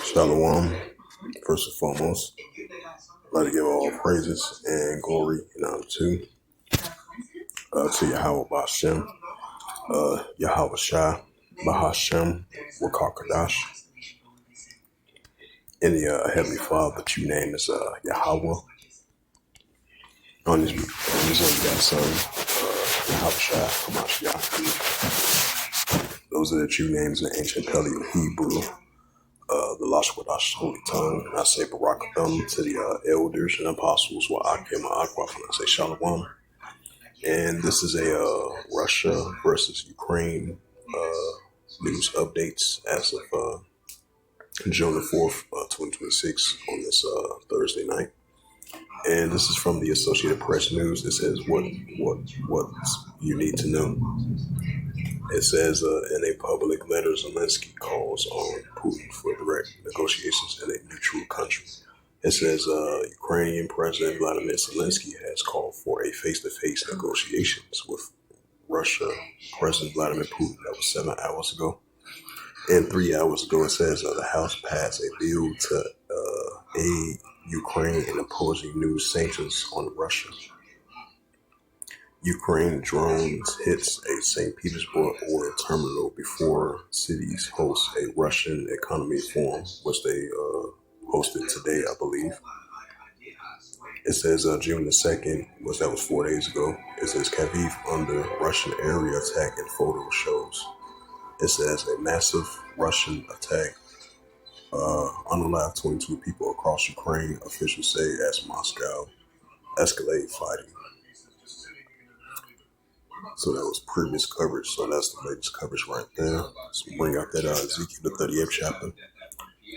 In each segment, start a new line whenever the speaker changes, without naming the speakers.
Shalom. First and foremost, I'd like to give all praises and glory and honor to Yahweh Bashem, Yahweh Shai, Bahashem, Wakakadash, and the Heavenly Father that you name is Yahweh. On this Son, Yahweh Shai, Hamashiach. Those are the true names in the ancient Paleo Hebrew. The Lashwadash Holy Tongue, and I say Barak Thumb to the elders and apostles, Wa'akim Ma'akwaf, and I say Shalom. And this is a Russia versus Ukraine news updates as of June the 4th, 2026 on this Thursday night. And this is from the Associated Press News. It says what you need to know. It says in a public letter, Zelensky calls on Putin for direct negotiations in a neutral country. It says Ukrainian President Vladimir Zelensky has called for a face-to-face negotiations with Russia President Vladimir Putin. That was 7 hours ago. And 3 hours ago, it says the House passed a bill to aid Ukraine in opposing new sanctions on Russia. Ukraine drones hits a St. Petersburg oil terminal before cities host a Russian economy forum, which they hosted today, I believe. It says June the 2nd, that was 4 days ago. It says Kyiv under Russian area attack and photo shows. It says a massive Russian attack unalived 22 people across Ukraine, officials say, as Moscow escalate fighting. So that was previous coverage. So that's the latest coverage right there. So bring out that Ezekiel the 38th chapter.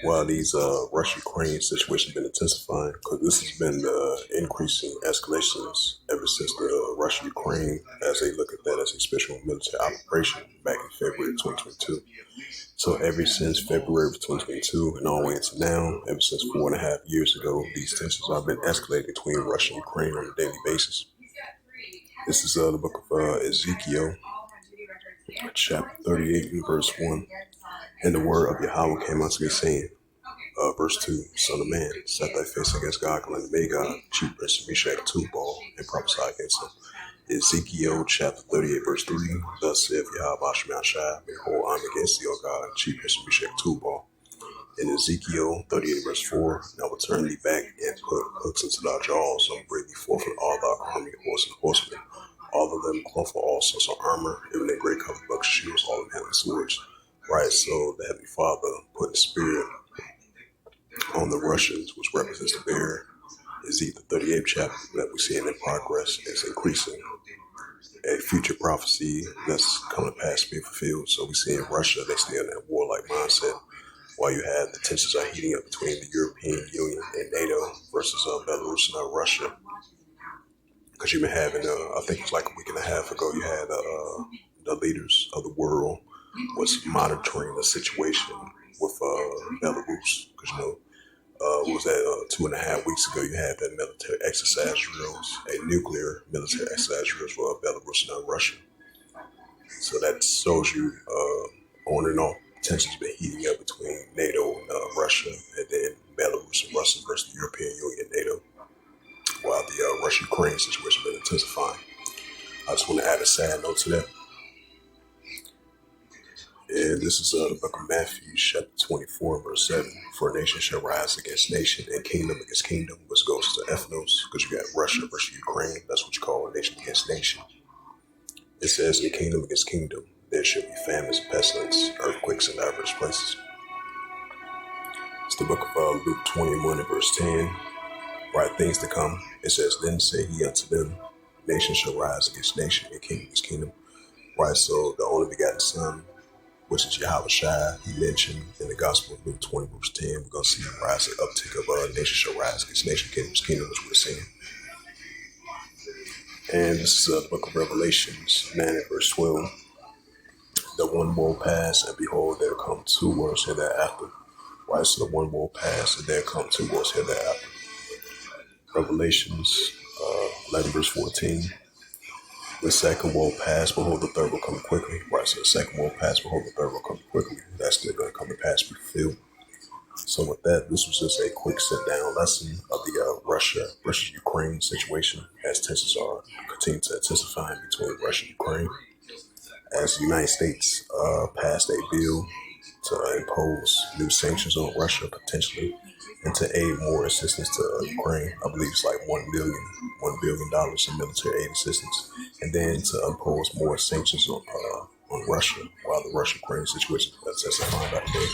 While these Russia-Ukraine situations have been intensifying, because this has been increasing escalations ever since the Russia-Ukraine, as they look at that as a special military operation back in February of 2022. So ever since February of 2022 and all the way into now, ever since 4.5 years ago, these tensions have been escalating between Russia and Ukraine on a daily basis. This is the book of Ezekiel, chapter 38 and verse 1. And the word of Yahweh came unto me, saying, verse 2, Son of man, set thy face against God, and may God, Chief Prince of Meshach, Tubal, and prophesy against him. Ezekiel chapter 38, verse 3, thus saith Yahweh Bashem Shai, behold, I'm against thee, O God, Chief Prince of Meshach, Tubal. In Ezekiel 38, verse 4, and I will turn thee back and put hooks into thy jaws, and bring thee forth with all thy army, horse and horsemen, all of them clothed for all sorts of armor, even a great covered buck shields, all of them having swords. Right, so the Heavenly Father put the spirit on the Russians, which represents the bear. Ezekiel 38th chapter that we see in progress is increasing. A future prophecy that's coming to pass being fulfilled. So we see in Russia, they stay in that warlike mindset, while you have the tensions are heating up between the European Union and NATO versus Belarus and Russia. Because you've been having, I think it's like a week and a half ago, you had the leaders of the world was monitoring the situation with Belarus. Because, what was that, 2.5 weeks ago, you had that military exercise drills, a nuclear military exercise drills for Belarus and Russia. So that shows you on and off tensions been heating up between NATO and Russia, and then Belarus and Russia versus the European Union and NATO, while the Russia-Ukraine situation has been intensifying. I just want to add a sad note to that. And this is the book of Matthew, chapter 24, verse 7. For nation shall rise against nation, and kingdom against kingdom, which goes to ethnos, because you got Russia versus Ukraine. That's what you call nation against nation. It says, in kingdom against kingdom, there shall be famines, pestilence, earthquakes in diverse places. It's the book of Luke 21 and verse 10. Right things to come. It says, then say he unto them, nation shall rise against nation, and kingdom against kingdom. Right, so the only begotten Son, which is Yahweh Shai, he mentioned in the Gospel of Luke 20, verse 10, we're going to see a rise, an uptick of nation shall rise against nation, kingdom against kingdom, which we're seeing. And this is the book of Revelations 9 and verse 12. The one will pass, and behold, there come two worlds here thereafter. Right, so the one will pass, and there come two worlds here thereafter. Revelations 11 verse 14. The second won't pass, behold, the third will come quickly. Right, so the second won't pass, behold, the third will come quickly. That's still going to come to pass, be fulfilled. So with that, this was just a quick sit-down lesson of the Russia-Ukraine situation as tensions are continue to intensify between Russia and Ukraine. As the United States passed a bill to impose new sanctions on Russia potentially and to aid more assistance to Ukraine. I believe it's like $1 billion in military aid assistance, and then to impose more sanctions on Russia while the Russia-Ukraine situation is intensifying by the day.